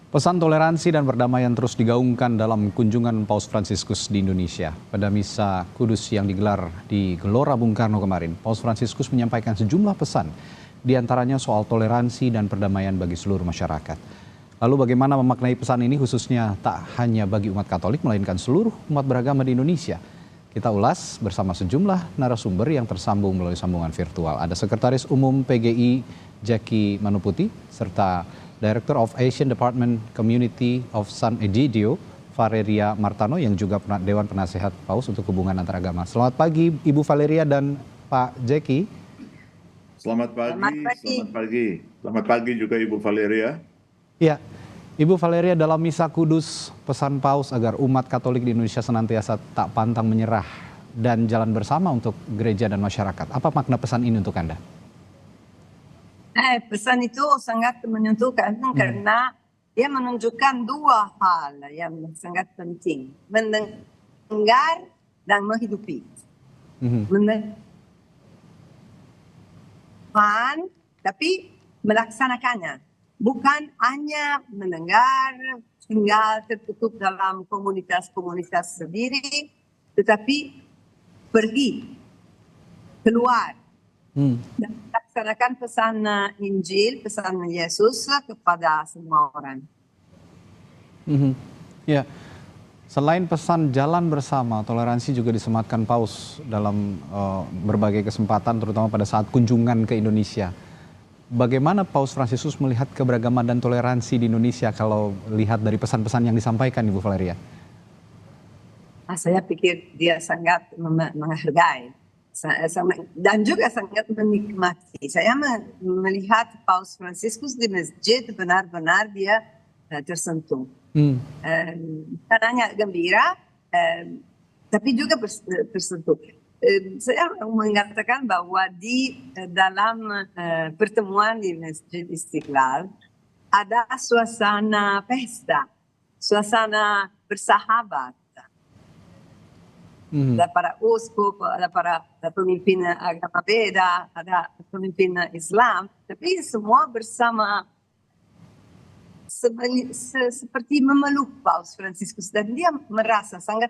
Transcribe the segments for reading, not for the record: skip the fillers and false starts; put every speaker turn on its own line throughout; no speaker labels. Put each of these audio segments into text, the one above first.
Pesan toleransi dan perdamaian terus digaungkan dalam kunjungan Paus Fransiskus di Indonesia. Pada Misa Kudus yang digelar di Gelora Bung Karno kemarin, Paus Fransiskus menyampaikan sejumlah pesan, di antaranya soal toleransi dan perdamaian bagi seluruh masyarakat. Lalu bagaimana memaknai pesan ini khususnya tak hanya bagi umat Katolik, melainkan seluruh umat beragama di Indonesia? Kita ulas bersama sejumlah narasumber yang tersambung melalui sambungan virtual. Ada Sekretaris Umum PGI Jackie Manuputi, serta Director of Asian Department Community of San Egidio, Valeria Martano, yang juga Dewan Penasehat Paus untuk hubungan antaragama. Selamat pagi Ibu Valeria dan Pak Jackie.
Selamat pagi. Selamat pagi juga Ibu Valeria.
Ya, Ibu Valeria, dalam Misa Kudus, pesan Paus agar umat Katolik di Indonesia senantiasa tak pantang menyerah dan jalan bersama untuk gereja dan masyarakat. Apa makna pesan ini untuk Anda?
Pesan itu sangat menentukan karena dia menunjukkan dua hal yang sangat penting. Mendengar dan menghidupi. Mendengar, tapi melaksanakannya. Bukan hanya mendengar, tinggal tertutup dalam komunitas-komunitas sendiri, tetapi pergi, keluar. Dan melaksanakan pesan Injil, pesan Yesus kepada semua orang.
Ya, selain pesan jalan bersama, toleransi juga disematkan Paus dalam berbagai kesempatan, terutama pada saat kunjungan ke Indonesia. Bagaimana Paus Fransiskus melihat keberagaman dan toleransi di Indonesia kalau lihat dari pesan-pesan yang disampaikan, Ibu Valeria?
Saya pikir dia sangat menghargai dan juga sangat menikmati. Saya melihat Paus Fransiskus di masjid benar-benar dia tersentuh. Bukan hanya gembira, tapi juga tersentuh. Saya mengatakan bahwa di dalam pertemuan di Masjid Istiqlal ada suasana pesta, suasana bersahabat. Ada para uskup, ada para pemimpin agama beda, ada pemimpin Islam, tapi semua bersama seperti memeluk Paus Fransiskus, dan dia merasa sangat.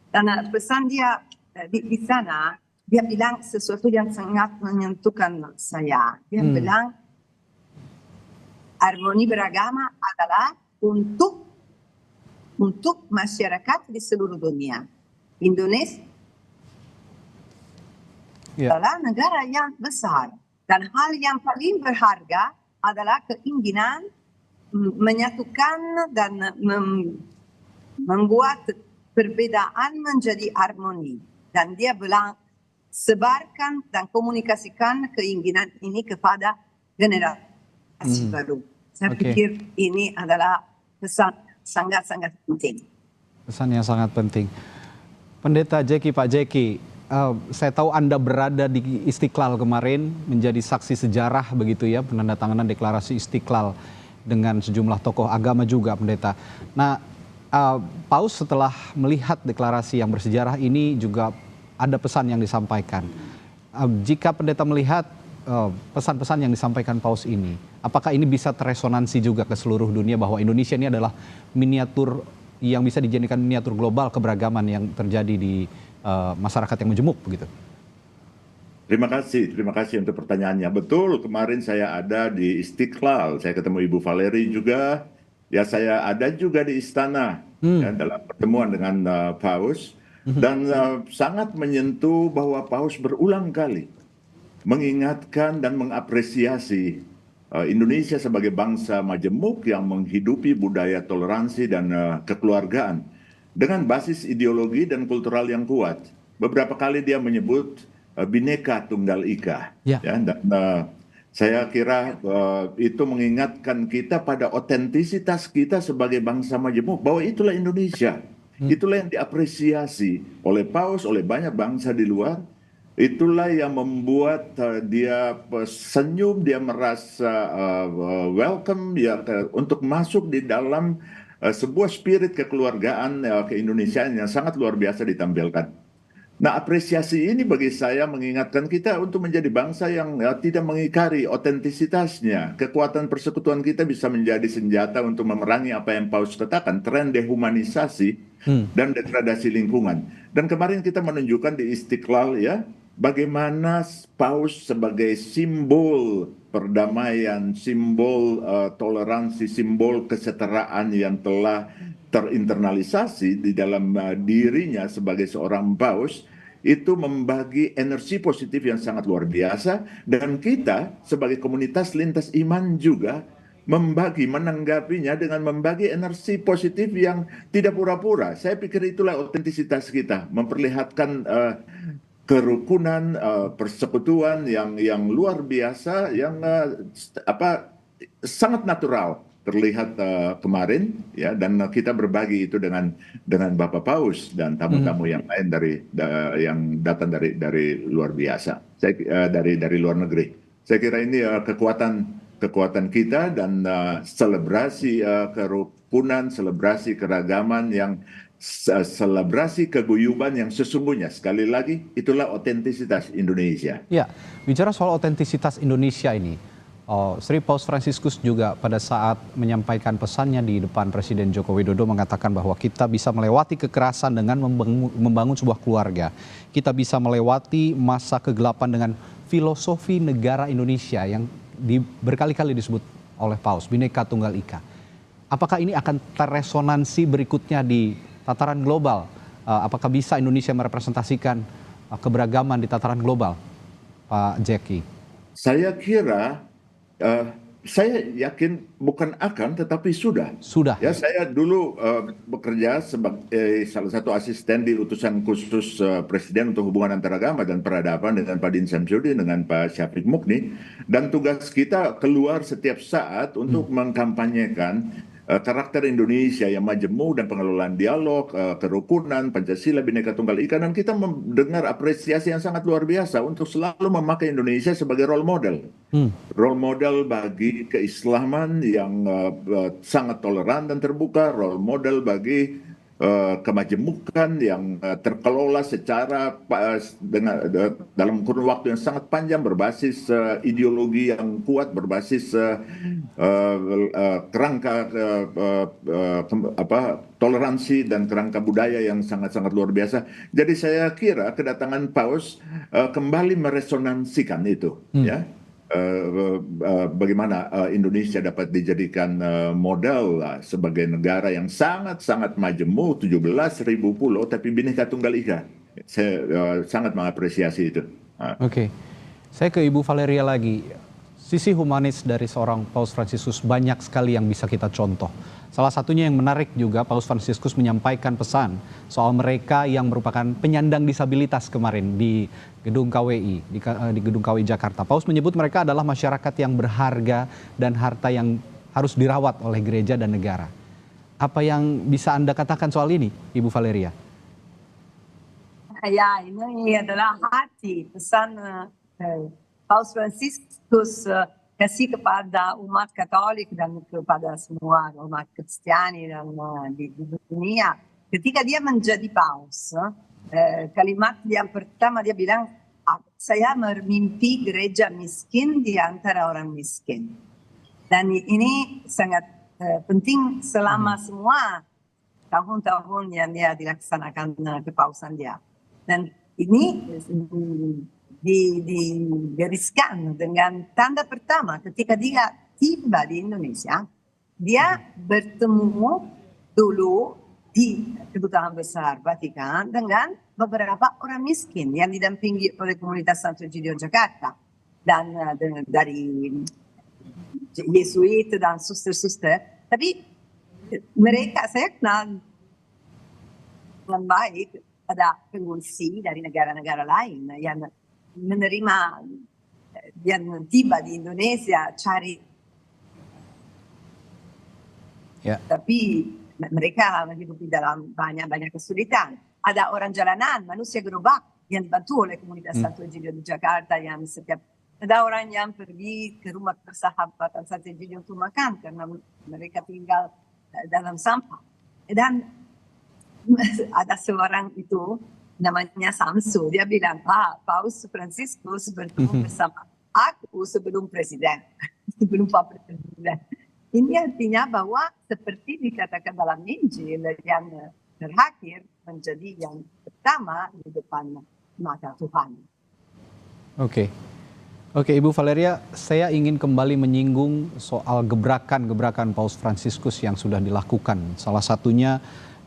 Karena pesan dia di sana, dia bilang sesuatu yang sangat menyentuhkan saya. Dia bilang harmoni beragama adalah untuk masyarakat di seluruh dunia. Indonesia adalah negara yang besar. Dan hal yang paling berharga adalah keinginan menyatukan dan membuat perbedaan menjadi harmoni. Dan dia bilang, sebarkan dan komunikasikan keinginan ini kepada generasi baru. Saya pikir ini adalah pesan sangat-sangat penting.
Pesan yang sangat penting. Pendeta Jackie, Pak Jackie, saya tahu Anda berada di Istiqlal kemarin, menjadi saksi sejarah begitu ya, penandatanganan deklarasi Istiqlal dengan sejumlah tokoh agama juga, Pendeta. Nah, Paus setelah melihat deklarasi yang bersejarah ini juga ada pesan yang disampaikan. Jika Pendeta melihat pesan-pesan yang disampaikan Paus ini, apakah ini bisa teresonansi juga ke seluruh dunia bahwa Indonesia ini adalah miniatur yang bisa dijadikan miniatur global keberagaman yang terjadi di masyarakat yang majemuk begitu?
Terima kasih untuk pertanyaannya. Betul, kemarin saya ada di Istiqlal, saya ketemu Ibu Valerie juga. Ya, saya ada juga di istana ya, dalam pertemuan dengan Paus, dan sangat menyentuh bahwa Paus berulang kali mengingatkan dan mengapresiasi Indonesia sebagai bangsa majemuk yang menghidupi budaya toleransi dan kekeluargaan dengan basis ideologi dan kultural yang kuat. Beberapa kali dia menyebut Bhinneka Tunggal Ika. Ya, dan saya kira itu mengingatkan kita pada otentisitas kita sebagai bangsa majemuk, bahwa itulah Indonesia. Itulah yang diapresiasi oleh Paus, oleh banyak bangsa di luar. Itulah yang membuat dia senyum, dia merasa welcome ya, untuk masuk di dalam sebuah spirit kekeluargaan keindonesiaan yang sangat luar biasa ditampilkan. Nah, apresiasi ini bagi saya mengingatkan kita untuk menjadi bangsa yang tidak mengingkari otentisitasnya. Kekuatan persekutuan kita bisa menjadi senjata untuk memerangi apa yang Paus katakan, tren dehumanisasi dan degradasi lingkungan. Dan kemarin kita menunjukkan di Istiqlal ya, bagaimana Paus sebagai simbol perdamaian, simbol toleransi, simbol kesetaraan yang telah terinternalisasi di dalam dirinya sebagai seorang paus itu membagi energi positif yang sangat luar biasa, dan kita sebagai komunitas lintas iman juga menanggapinya dengan membagi energi positif yang tidak pura-pura. Saya pikir itulah otentisitas kita, memperlihatkan kerukunan, persekutuan yang luar biasa, yang sangat natural terlihat kemarin ya, dan kita berbagi itu dengan Bapak Paus dan tamu-tamu yang lain yang datang dari luar biasa, dari luar negeri. Saya kira ini kekuatan kita dan selebrasi kerukunan, selebrasi keragaman yang selebrasi keguyuban yang sesungguhnya. Sekali lagi, itulah otentisitas Indonesia.
Ya, bicara soal otentisitas Indonesia ini, Sri Paus Fransiskus juga pada saat menyampaikan pesannya di depan Presiden Joko Widodo mengatakan bahwa kita bisa melewati kekerasan dengan membangun sebuah keluarga. Kita bisa melewati masa kegelapan dengan filosofi negara Indonesia yang berkali-kali disebut oleh Paus, Bhinneka Tunggal Ika. Apakah ini akan terresonansi berikutnya di tataran global? Apakah bisa Indonesia merepresentasikan keberagaman di tataran global, Pak Jeki?
Saya kira saya yakin bukan akan, tetapi sudah. Ya, saya dulu bekerja sebagai salah satu asisten di utusan khusus Presiden untuk hubungan antaragama dan peradaban dengan Pak Din Samsudin, dengan Pak Syafiq Mukni, dan tugas kita keluar setiap saat untuk mengkampanyekan karakter Indonesia yang majemuk dan pengelolaan dialog, kerukunan, Pancasila, Bhinneka Tunggal Ika, dan kita mendengar apresiasi yang sangat luar biasa untuk selalu memakai Indonesia sebagai role model. Role model bagi keislaman yang sangat toleran dan terbuka, role model bagi kemajemukan yang terkelola secara dalam kurun waktu yang sangat panjang, berbasis ideologi yang kuat, berbasis kerangka toleransi dan kerangka budaya yang sangat-sangat luar biasa. Jadi saya kira kedatangan Paus kembali meresonansikan itu, ya. Bagaimana Indonesia dapat dijadikan model sebagai negara yang sangat-sangat majemuk, 17.000 pulau, tapi Bhinneka Tunggal Ika. Saya sangat mengapresiasi itu.
Oke, saya ke Ibu Valeria lagi. Sisi humanis dari seorang Paus Fransiskus banyak sekali yang bisa kita contoh. Salah satunya yang menarik juga, Paus Fransiskus menyampaikan pesan soal mereka yang merupakan penyandang disabilitas kemarin di Gedung KWI, di Gedung KWI Jakarta. Paus menyebut mereka adalah masyarakat yang berharga dan harta yang harus dirawat oleh gereja dan negara. Apa yang bisa Anda katakan soal ini, Ibu Valeria?
Ya, ini adalah hati pesan Paus Fransiskus kasih kepada umat Katolik dan kepada semua umat Kristiani dan di dunia. Ketika dia menjadi paus, kalimat yang pertama dia bilang, saya bermimpi gereja miskin di antara orang miskin. Dan ini sangat penting selama semua tahun-tahun yang dia dilaksanakan kepausan dia. Dan ini digariskan dengan tanda pertama ketika dia tiba di Indonesia, dia bertemu dulu di Kedutaan Besar Vatikan dengan beberapa orang miskin yang didampingi oleh komunitas Santo Egidio Jakarta dan dari Yesuit dan suster-suster. Tapi mereka, saya kenal dengan baik, ada pengungsi dari negara-negara lain yang menerima, yang tiba di Indonesia cari, tapi mereka hidup dalam banyak kesulitan. Ada orang jalanan, manusia gerobak yang dibantu oleh komunitas Santo Egidio di Jakarta, yang setiap ada orang yang pergi ke rumah persahabatan Santo Egidio untuk makan karena mereka tinggal dalam sampah. Dan ada seorang itu namanya Samsu. Dia bilang, Paus Franciscus bertemu bersama aku sebelum presiden, sebelum Pak Presiden. Ini artinya bahwa seperti dikatakan dalam Injil, yang terakhir menjadi yang pertama di depan mata Tuhan.
Oke, Ibu Valeria, saya ingin kembali menyinggung soal gebrakan-gebrakan Paus Franciscus yang sudah dilakukan. Salah satunya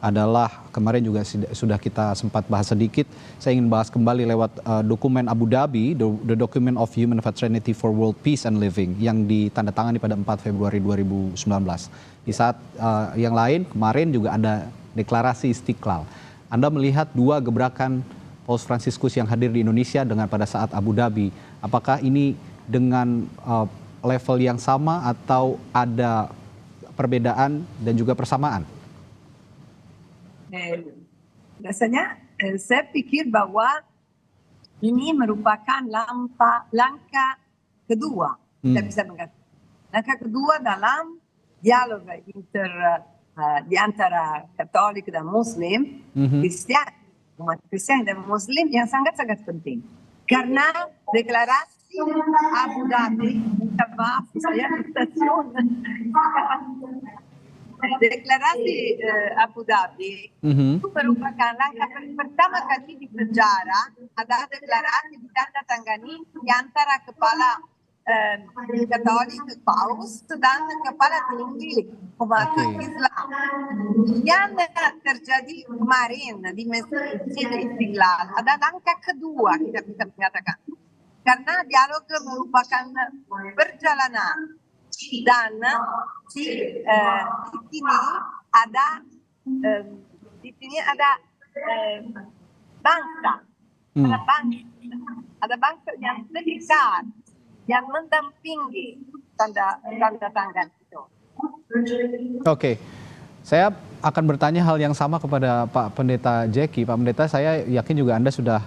adalah kemarin juga sudah kita sempat bahas sedikit. Saya ingin bahas kembali lewat dokumen Abu Dhabi, The Document of Human Fraternity for World Peace and Living, yang ditandatangani pada 4 Februari 2019. Di saat yang lain, kemarin juga ada deklarasi Istiqlal. Anda melihat dua gebrakan Paus Franciscus yang hadir di Indonesia dengan pada saat Abu Dhabi. Apakah ini dengan level yang sama atau ada perbedaan dan juga persamaan?
Rasanya saya pikir bahwa ini merupakan langkah kedua, kita bisa mengatakan. Langkah kedua dalam dialog di antara Katolik dan Muslim, umat Kristen dan Muslim yang sangat-sangat penting. Karena deklarasi Abu Dhabi, deklarasi Abu Dhabi itu merupakan langkah pertama kali di sejarah ada deklarasi ditandatangani di antara kepala Katolik Paus dan kepala tinggi umat Islam. Yang terjadi kemarin di Masjid Istiqlal ada langkah kedua, kita bisa mengatakan, karena dialog merupakan perjalanan. Dan di sini ada bangsa, ada bangsa yang dekat, yang mendampingi tanda tangan itu.
Oke, saya akan bertanya hal yang sama kepada Pak Pendeta Jackie. Pak Pendeta, saya yakin juga Anda sudah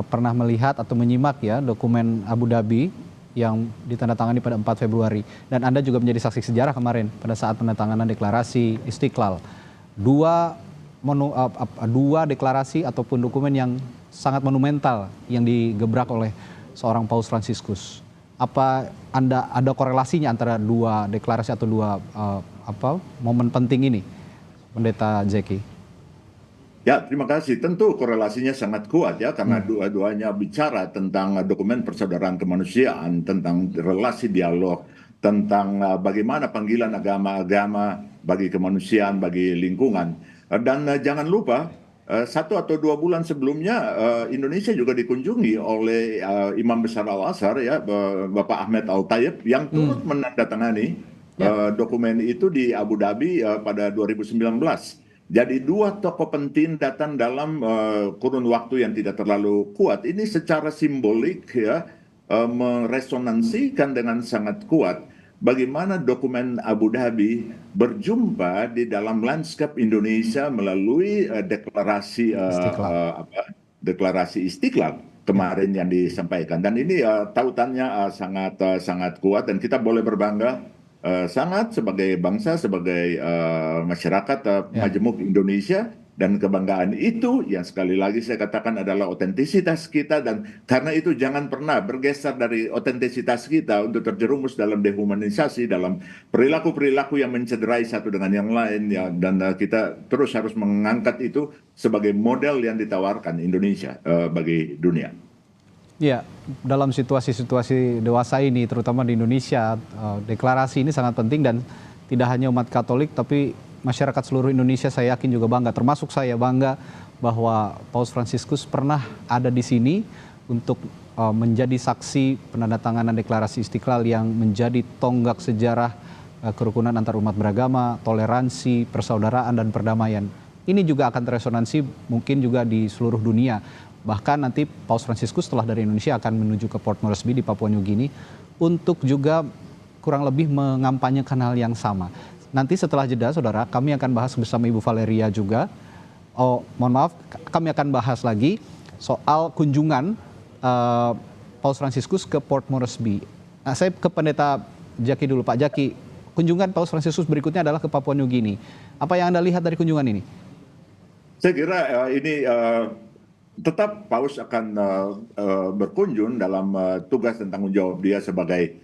pernah melihat atau menyimak ya dokumen Abu Dhabi yang ditandatangani pada 4 Februari. Dan Anda juga menjadi saksi sejarah kemarin pada saat penandatanganan deklarasi Istiqlal. Dua deklarasi ataupun dokumen yang sangat monumental yang digebrak oleh seorang Paus Franciscus. Apa Anda ada korelasinya antara dua deklarasi atau dua momen penting ini, Pendeta Jackie?
Ya, terima kasih. Tentu korelasinya sangat kuat ya, karena dua-duanya bicara tentang dokumen persaudaraan kemanusiaan, tentang relasi dialog, tentang bagaimana panggilan agama-agama bagi kemanusiaan, bagi lingkungan. Dan jangan lupa, 1 atau 2 bulan sebelumnya Indonesia juga dikunjungi oleh Imam Besar Al-Azhar ya, Bapak Ahmed Al-Tayyib, yang turut menandatangani dokumen itu di Abu Dhabi pada 2019. Jadi dua tokoh penting datang dalam kurun waktu yang tidak terlalu kuat. Ini secara simbolik ya meresonansikan dengan sangat kuat bagaimana dokumen Abu Dhabi berjumpa di dalam landscape Indonesia melalui deklarasi deklarasi Istiqlal kemarin yang disampaikan. Dan ini tautannya sangat kuat, dan kita boleh berbangga sangat sebagai bangsa, sebagai masyarakat Majemuk Indonesia, dan kebanggaan itu yang sekali lagi saya katakan adalah otentisitas kita, dan karena itu jangan pernah bergeser dari otentisitas kita untuk terjerumus dalam dehumanisasi, dalam perilaku-perilaku yang mencederai satu dengan yang lain ya, dan kita terus harus mengangkat itu sebagai model yang ditawarkan Indonesia bagi dunia.
Ya, dalam situasi-situasi dewasa ini, terutama di Indonesia, deklarasi ini sangat penting, dan tidak hanya umat Katolik, tapi masyarakat seluruh Indonesia saya yakin juga bangga, termasuk saya bangga bahwa Paus Franciscus pernah ada di sini untuk menjadi saksi penandatanganan deklarasi Istiqlal yang menjadi tonggak sejarah kerukunan antar umat beragama, toleransi, persaudaraan, dan perdamaian. Ini juga akan teresonansi mungkin juga di seluruh dunia. Bahkan nanti Paus Franciscus setelah dari Indonesia akan menuju ke Port Moresby di Papua New Guinea untuk juga kurang lebih mengampanyekan hal yang sama. Nanti setelah jeda, saudara, kami akan bahas bersama Ibu Valeria juga. Mohon maaf, kami akan bahas lagi soal kunjungan Paus Franciscus ke Port Moresby. Nah, saya ke Pendeta Jackie dulu, Pak Jackie. Kunjungan Paus Franciscus berikutnya adalah ke Papua New Guinea. Apa yang Anda lihat dari kunjungan ini?
Saya kira ini tetap Paus akan berkunjung dalam tugas dan tanggung jawab dia sebagai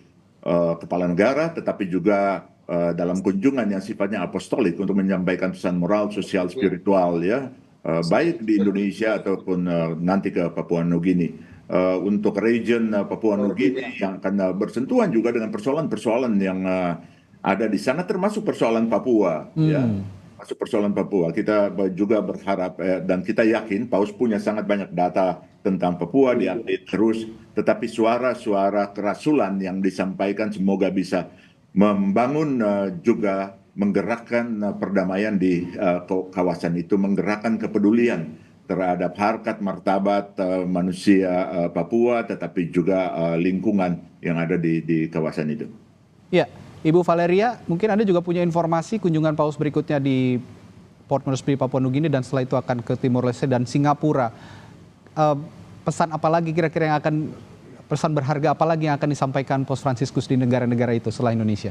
kepala negara, tetapi juga dalam kunjungan yang sifatnya apostolik untuk menyampaikan pesan moral, sosial, spiritual ya, baik di Indonesia ataupun nanti ke Papua Nugini. Untuk region Papua Nugini yang akan bersentuhan juga dengan persoalan-persoalan yang ada di sana, termasuk persoalan Papua, ya, masuk persoalan Papua. Kita juga berharap dan kita yakin Paus punya sangat banyak data tentang Papua diupdate terus, tetapi suara-suara kerasulan yang disampaikan semoga bisa membangun juga menggerakkan perdamaian di kawasan itu, menggerakkan kepedulian terhadap harkat martabat manusia Papua, tetapi juga lingkungan yang ada di kawasan itu.
Ya, Ibu Valeria, mungkin Anda juga punya informasi kunjungan Paus berikutnya di Port Moresby, Papua Nugini, dan setelah itu akan ke Timor Leste dan Singapura. Pesan apa lagi kira-kira yang akan, pesan berharga apa lagi yang akan disampaikan Paus Fransiskus di negara-negara itu setelah Indonesia?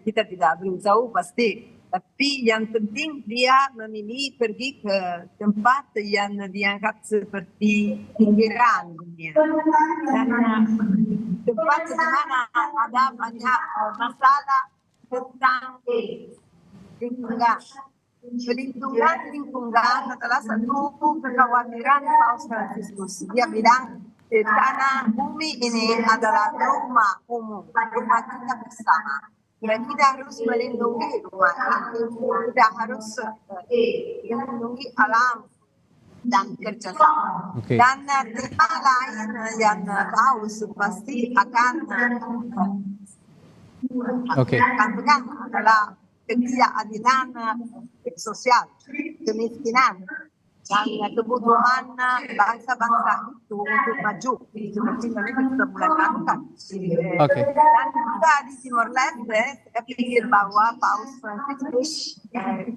Kita tidak belum tahu pasti. Tapi yang penting dia memilih pergi ke tempat yang dianggap seperti pinggiran dunia. Dan tempat di mana ada banyak masalah tentang lingkungan. Pelindungan lingkungan adalah satu kekhawatiran Paus Fransiskus. Dia bilang tanah bumi ini adalah rumah umum, rumah kita bersama. Dan kita harus melindungi rumah ini, kita harus melindungi alam dan kerjasama.
Okay.
Dan tema lain yang Paus pasti akan pegang adalah ketidakadilan sosial, kemiskinan, dan kebutuhan bangsa-bangsa itu untuk maju seperti mereka sudah mulai melakukan. Dan juga di Timor Leste, saya pikir bahwa Paus Fransiskus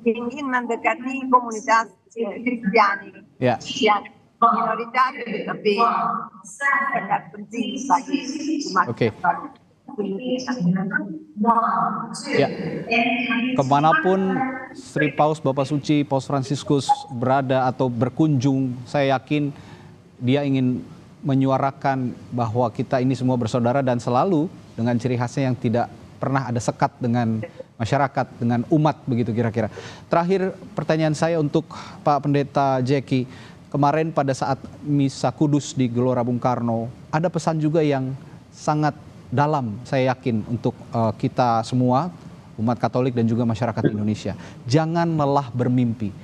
ingin mendekati komunitas Kristiani yang minoritas, tetapi sangat penting bagi umat Katolik.
Ya, kemanapun Sri Paus Bapak Suci Paus Fransiskus berada atau berkunjung, saya yakin dia ingin menyuarakan bahwa kita ini semua bersaudara dan selalu dengan ciri khasnya yang tidak pernah ada sekat dengan masyarakat, dengan umat, begitu kira-kira. Terakhir pertanyaan saya untuk Pak Pendeta Jackie, kemarin pada saat Misa Kudus di Gelora Bung Karno, ada pesan juga yang sangat dalam, saya yakin, untuk kita semua, umat Katolik dan juga masyarakat Indonesia. Jangan lelah bermimpi.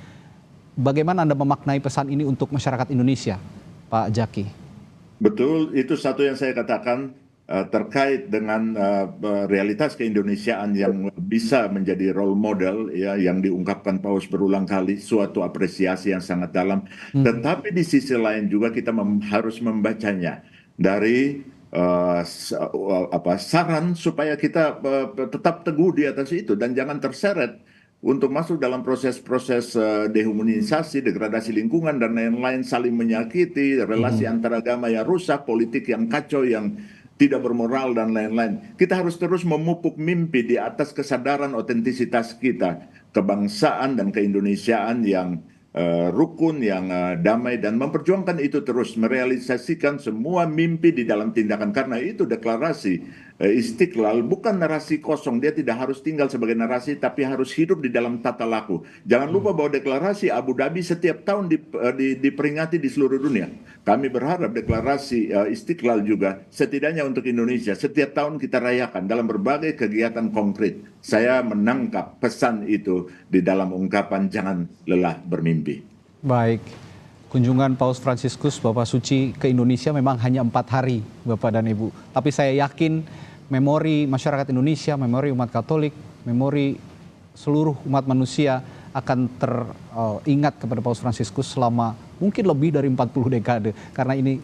Bagaimana Anda memaknai pesan ini untuk masyarakat Indonesia, Pak Jaki?
Betul, itu satu yang saya katakan terkait dengan realitas keindonesiaan yang bisa menjadi role model, ya, yang diungkapkan Paus berulang kali, suatu apresiasi yang sangat dalam. Tetapi di sisi lain juga kita harus membacanya dari saran supaya kita tetap teguh di atas itu dan jangan terseret untuk masuk dalam proses-proses dehumanisasi, degradasi lingkungan dan lain-lain, saling menyakiti, relasi antar agama yang rusak, politik yang kacau, yang tidak bermoral dan lain-lain. Kita harus terus memupuk mimpi di atas kesadaran otentisitas kita, kebangsaan dan keindonesiaan yang rukun, yang damai, dan memperjuangkan itu terus, merealisasikan semua mimpi di dalam tindakan. Karena itu deklarasi Istiqlal bukan narasi kosong, dia tidak harus tinggal sebagai narasi, tapi harus hidup di dalam tata laku. Jangan lupa bahwa deklarasi Abu Dhabi setiap tahun diperingati di seluruh dunia. Kami berharap deklarasi Istiqlal juga setidaknya untuk Indonesia setiap tahun kita rayakan dalam berbagai kegiatan konkret. Saya menangkap pesan itu di dalam ungkapan jangan lelah bermimpi.
Baik, kunjungan Paus Fransiskus Bapak Suci ke Indonesia memang hanya 4 hari, Bapak dan Ibu. Tapi saya yakin memori masyarakat Indonesia, memori umat Katolik, memori seluruh umat manusia akan teringat kepada Paus Fransiskus selama mungkin lebih dari 40 dekade. Karena ini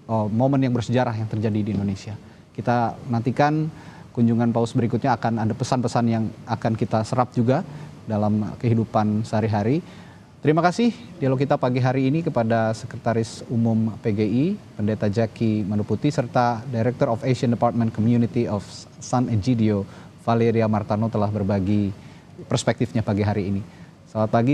momen yang bersejarah yang terjadi di Indonesia. Kita nantikan kunjungan Paus berikutnya, akan ada pesan-pesan yang akan kita serap juga dalam kehidupan sehari-hari. Terima kasih dialog kita pagi hari ini kepada Sekretaris Umum PGI, Pendeta Jaki Manuputi, serta Director of Asian Department Community of San Egidio, Valeria Martano, telah berbagi perspektifnya pagi hari ini. Selamat pagi.